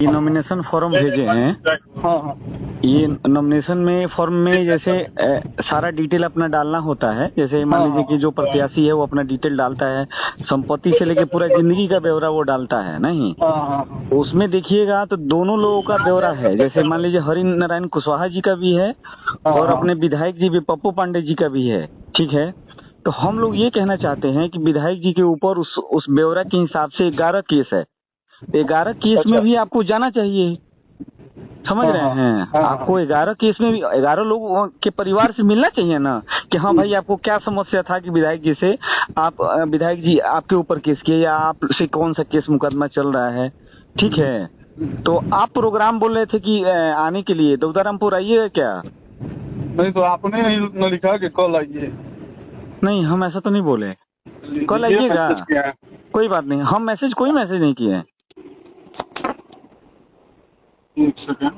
ये nomination form भेजे हैं। हाँ हाँ। ये नॉमिनेशन में फॉर्म में जैसे सारा डिटेल अपना डालना होता है। जैसे मान लीजिए कि जो प्रत्याशी है वो अपना डिटेल डालता है, संपत्ति से लेके पूरा जिंदगी का ब्यौरा वो डालता है नहीं। उसमें देखिएगा तो दोनों लोगों का ब्यौरा है। जैसे मान लीजिए हरि नारायण कुशवाहा जी का भी है और अपने विधायक जी भी पप्पू पांडे जी का भी है, ठीक है। तो हम लोग ये कहना चाहते हैं कि विधायक जी के ऊपर उस ब्यौरा के हिसाब से 11 केस है। 11 केस में भी आपको जाना चाहिए, समझ रहे हैं। आपको 11 केस में भी 11 लोगों के परिवार से मिलना चाहिए ना कि हाँ भाई आपको क्या समस्या था कि विधायक जी से आप विधायक जी आपके ऊपर केस किए या आपसे कौन सा केस मुकदमा चल रहा है, ठीक है। तो आप प्रोग्राम बोल रहे थे कि आने के लिए दौदारामपुर आइएगा क्या? नहीं तो आपने न लिखा कि कल आइए। नहीं हम ऐसा तो नहीं बोले, कल आइएगा। कोई बात नहीं, हम कोई मैसेज नहीं किए हैं। एक सेकंड।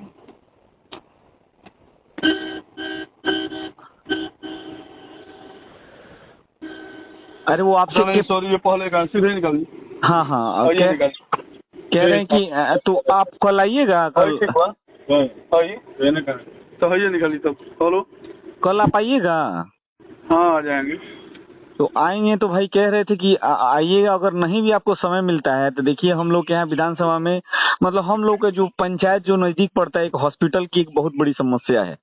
अरे वो आपसे सॉरी ये पहले का सीधे निकाल। हाँ हाँ कह रहे हैं कि तो आप कल आइएगा। कल तो है निकाली तब। हेलो कल आप आइएगा। हाँ आ जाएंगे। तो आएंगे तो भाई कह रहे थे कि आइएगा। अगर नहीं भी आपको समय मिलता है तो देखिए हम लोग के यहाँ विधानसभा में मतलब हम लोग का जो पंचायत जो नजदीक पड़ता है, एक हॉस्पिटल की एक बहुत बड़ी समस्या है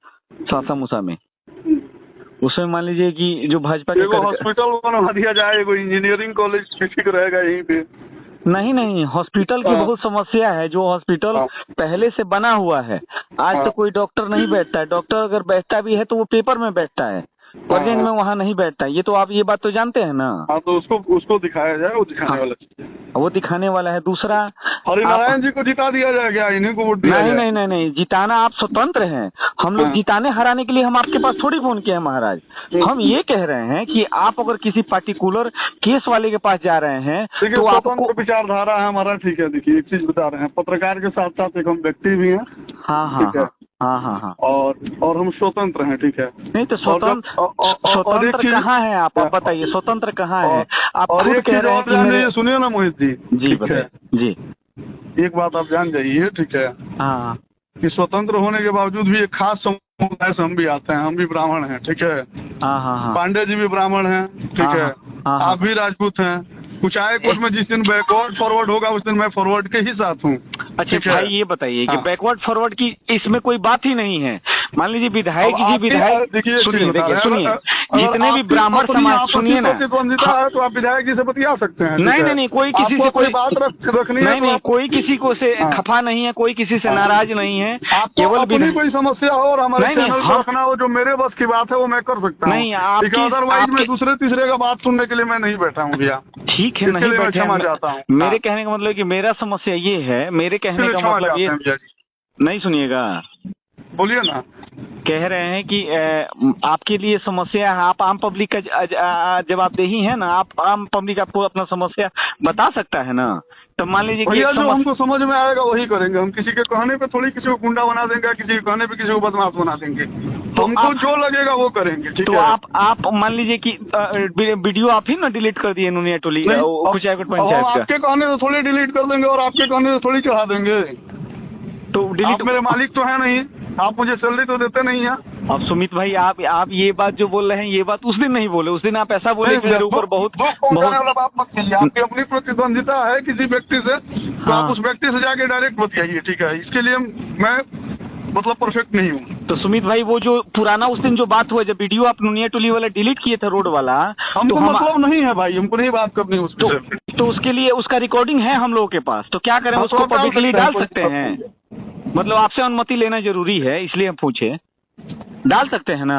सासा मुसा में। उसमें मान लीजिए कि जो भाजपा के हॉस्पिटल बनवा दिया जाए, एगो इंजीनियरिंग कॉलेज ठीक रहेगा यहीं पे। नहीं हॉस्पिटल की बहुत समस्या है। जो हॉस्पिटल पहले से बना हुआ है, आज तो कोई डॉक्टर नहीं बैठता है। डॉक्टर अगर बैठता भी है तो वो पेपर में बैठता है, प्रेजेंट में वहाँ नहीं बैठता। ये तो आप ये बात तो जानते हैं ना। हाँ तो उसको दिखाया जाए, वो दिखाने वाला वो दिखाने वाला है। दूसरा हरिनारायण जी को जिता दिया जाए क्या? इन्हीं को वोट दिया जाए? नहीं जिताना आप स्वतंत्र हैं। हम लोग जिताने हराने के लिए हम आपके पास थोड़ी फोन किए हैं महाराज। हम ये कह रहे हैं कि आप अगर किसी पार्टिकुलर केस वाले के पास जा रहे हैं तो आपको विचारधारा है हमारा, ठीक है। देखिए एक चीज बता रहे हैं, पत्रकार के साथ साथ एक हम व्यक्ति भी हैं। हाँ और हम स्वतंत्र हैं, ठीक है। नहीं तो स्वतंत्र कहाँ है आप बताइए, स्वतंत्र कहाँ है आप? और एक कह रहे हैं कि सुनिए ना मोहित जी जी एक बात आप जान जाइए, ठीक है। हाँ कि स्वतंत्र होने के बावजूद भी एक खास समुदाय से हम भी आते हैं। हम भी ब्राह्मण हैं, ठीक है। पांडे जी भी ब्राह्मण हैं, ठीक है। आप भी राजपूत हैं। कुछ आए कोर्ट में जिस दिन बैकवर्ड फॉरवर्ड होगा उस दिन मैं फॉरवर्ड के ही साथ हूँ। अच्छा भाई ये बताइए कि बैकवर्ड फॉरवर्ड की इसमें कोई बात ही नहीं है। मान लीजिए विधायक जी देखिए सुनिए जितने भी ब्राह्मण समाज, सुनिए ना, तो आप विधायक जी से बतिया सकते हैं। नहीं कोई किसी से कोई बात रखनी है। नहीं कोई किसी को से खफा नहीं है, कोई किसी से नाराज नहीं है। केवल कोई समस्या हो और हमारे चैनल पर रखना हो, जो मेरे बस की बात है वो मैं कर सकता हूँ। नहीं अदरवाइज मैं दूसरे तीसरे का बात सुनने के लिए मैं नहीं बैठा हूँ भैया। ठीक है नहीं बैठे। मेरे कहने का मतलब कि मेरा समस्या ये है, मेरे कहने का मतलब ये नहीं, सुनिएगा बोलिए ना। कह रहे हैं कि आपके लिए समस्या है, आप आम पब्लिक का जवाबदेही है ना। आप आम पब्लिक आपको अपना समस्या बता सकता है ना। तो मान लीजिए कि जो हमको समझ में आएगा वही करेंगे। हम किसी के कहने पे थोड़ी किसी को गुंडा बना देंगे, किसी के कहने पे किसी को बदमाश बना देंगे। तो हमको जो लगेगा वो करेंगे, ठीक है। तो आप मान लीजिए कि वीडियो आप ही ना डिलीट कर दिए नुनिया टोली कुचायकोट पंचायत का। आपके कहने से थोड़ी डिलीट कर देंगे और आपके कहने से थोड़ी चढ़ा देंगे। तो डिलीट मेरे मालिक तो है नहीं, आप मुझे सैलरी तो देते नहीं हैं। अब सुमित भाई आप ये बात जो बोल रहे हैं ये बात उस दिन नहीं बोले। उस दिन आप ऐसा बोले कि मेरे ऊपर बहुत बात मत कीजिए। आपकी अपनी प्रतिद्वंदिता है किसी व्यक्ति से, तो आप उस व्यक्ति से जाके डायरेक्ट बतियाइए, ठीक है। इसके लिए मैं मतलब परफेक्ट नहीं हूँ। तो सुमित भाई वो जो पुराना उस दिन जो बात हुआ, जब वीडियो आप नुनिया टोली वाला डिलीट किए थे रोड वाला, हमको मतलब नहीं है भाई, हमको नहीं बात करनी उस पर। तो उसके लिए उसका रिकॉर्डिंग है हम लोगों के पास, तो क्या करें, उसको पब्लिकली डाल सकते हैं। मतलब आपसे अनुमति लेना जरूरी है, इसलिए हम पूछे, डाल सकते हैं ना।